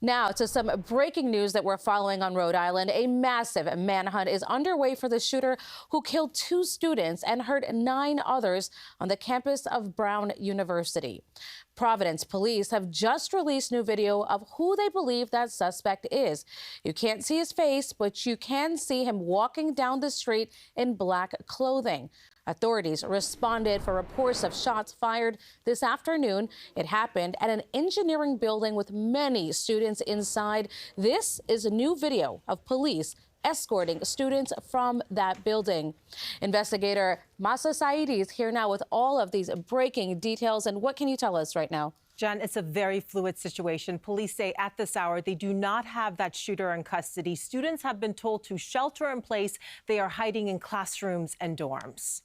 Now to some breaking news that we're following on Rhode Island. A massive manhunt is underway for the shooter who killed 2 students and hurt 9 others on the campus of Brown University. Providence police have just released new video of who they believe that suspect is. You can't see his face, but you can see him walking down the street in black clothing. Authorities responded for reports of shots fired this afternoon. It happened at an engineering building with many students inside. This is a new video of police escorting students from that building. Investigator Mahsa Saeidi is here now with all of these breaking details. And what can you tell us right now? Jen, it's a very fluid situation. Police say at this hour they do not have that shooter in custody. Students have been told to shelter in place. They are hiding in classrooms and dorms.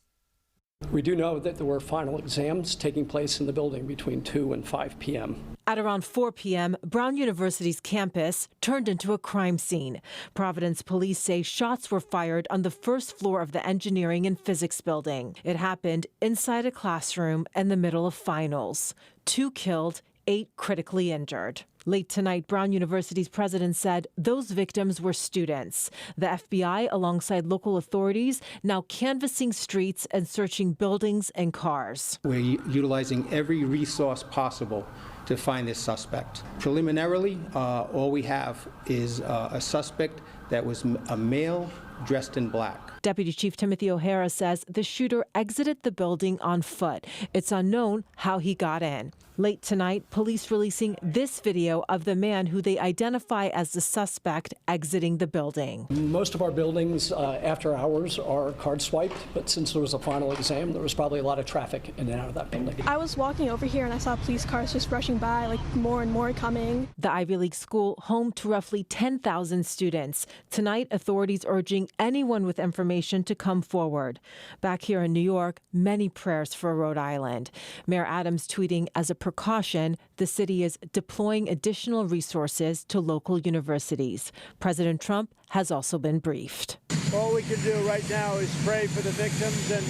We do know that there were final exams taking place in the building between 2 and 5 p.m. At around 4 p.m., Brown University's campus turned into a crime scene. Providence police say shots were fired on the first floor of the engineering and physics building. It happened inside a classroom in the middle of finals. 2 killed, 8 critically injured. Late tonight, Brown University's president said those victims were students. The FBI, alongside local authorities, now canvassing streets and searching buildings and cars. We're utilizing every resource possible to find this suspect. Preliminarily, all we have is a suspect that was a male dressed in black. Deputy Chief Timothy O'Hara says the shooter exited the building on foot. It's unknown how he got in. Late tonight, police releasing this video of the man who they identify as the suspect exiting the building. Most of our buildings after hours are card swiped, but since there was a final exam, there was probably a lot of traffic in and out of that building. I was walking over here and I saw police cars just rushing by, like more and more coming. The Ivy League school, home to roughly 10,000 students. Tonight, authorities urging anyone with information to come forward. Back here in New York, many prayers for Rhode Island. Mayor Adams tweeting, as a precaution, the city is deploying additional resources to local universities. President Trump has also been briefed. All we can do right now is pray for the victims and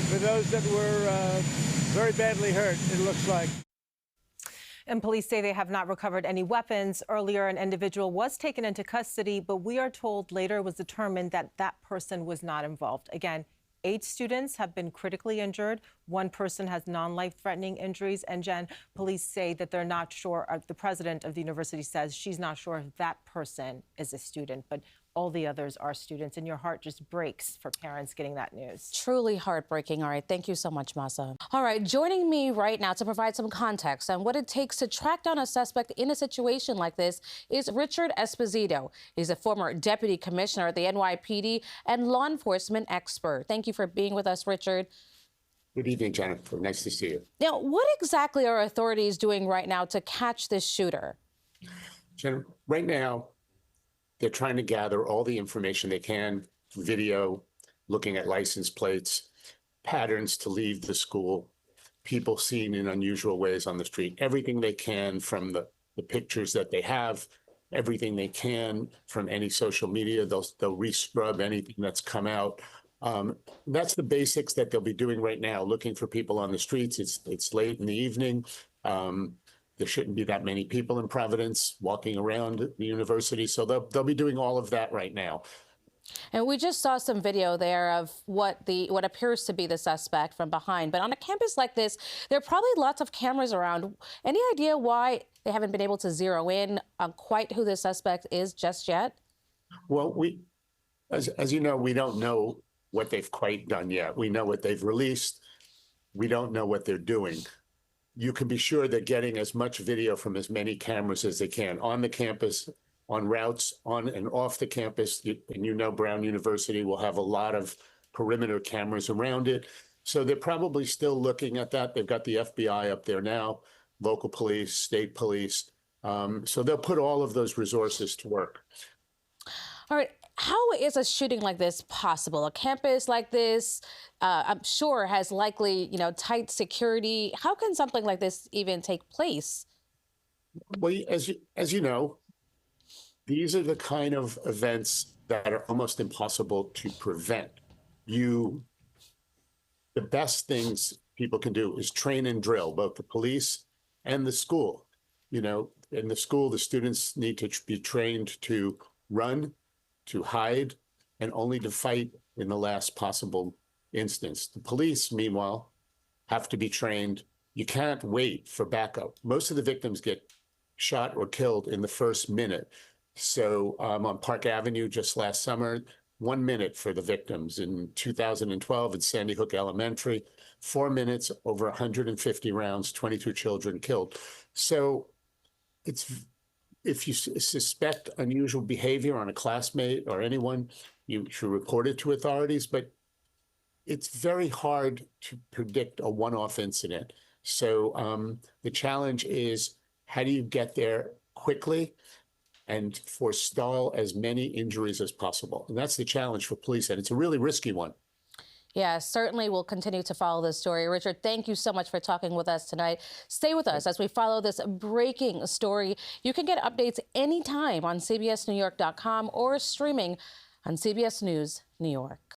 for those that were very badly hurt, it looks like. And police say they have not recovered any weapons. Earlier, an individual was taken into custody, but we are told later it was determined that that person was not involved. Again, 8 students have been critically injured. 1 person has non-life-threatening injuries. And Jen, police say that they're not sure. The president of the university says she's not sure if that person is a student, but all the others are students. And your heart just breaks for parents getting that news. Truly heartbreaking. All right. Thank you so much, Mahsa. All right. Joining me right now to provide some context on what it takes to track down a suspect in a situation like this is Richard Esposito. He's a former deputy commissioner at the NYPD and law enforcement expert. Thank you for being with us, Richard. Good evening, Jennifer. Nice to see you. Now, what exactly are authorities doing right now to catch this shooter? Jennifer, right now, they're trying to gather all the information they can, video, looking at license plates, patterns to leave the school, people seen in unusual ways on the street, everything they can from the pictures that they have, everything they can from any social media. They'll re-scrub anything that's come out. That's the basics that they'll be doing right now, looking for people on the streets. It's late in the evening. There shouldn't be that many people in Providence walking around the university, so they'll be doing all of that right now. And we just saw some video there of what appears to be the suspect from behind. But on a campus like this, there are probably lots of cameras around. Any idea why they haven't been able to zero in on quite who the suspect is just yet? Well, as you know, we don't know what they've quite done yet. We know what they've released. We don't know what they're doing. You can be sure they're getting as much video from as many cameras as they can on the campus, on routes on and off the campus. And you know Brown University will have a lot of perimeter cameras around it. So they're probably still looking at that. They've got the FBI up there now, local police, state police. So they'll put all of those resources to work. All right. How is a shooting like this possible? A campus like this, I'm sure, has likely, tight security. How can something like this even take place? Well, as you know, these are the kind of events that are almost impossible to prevent. The best things people can do is train and drill, both the police and the school. in the school, the students need to be trained to run, to hide, and only to fight in the last possible instance. The police, meanwhile, have to be trained. You can't wait for backup. Most of the victims get shot or killed in the first minute. So on Park Avenue just last summer, 1 minute for the victims. In 2012 at Sandy Hook Elementary, 4 minutes, over 150 rounds, 22 children killed. So if you suspect unusual behavior on a classmate or anyone, you should report it to authorities, but it's very hard to predict a one-off incident. So the challenge is, how do you get there quickly and forestall as many injuries as possible? And that's the challenge for police, and it's a really risky one. Yeah, certainly we'll continue to follow this story. Richard, thank you so much for talking with us tonight. Stay with us as we follow this breaking story. You can get updates anytime on CBSNewYork.com or streaming on CBS News New York.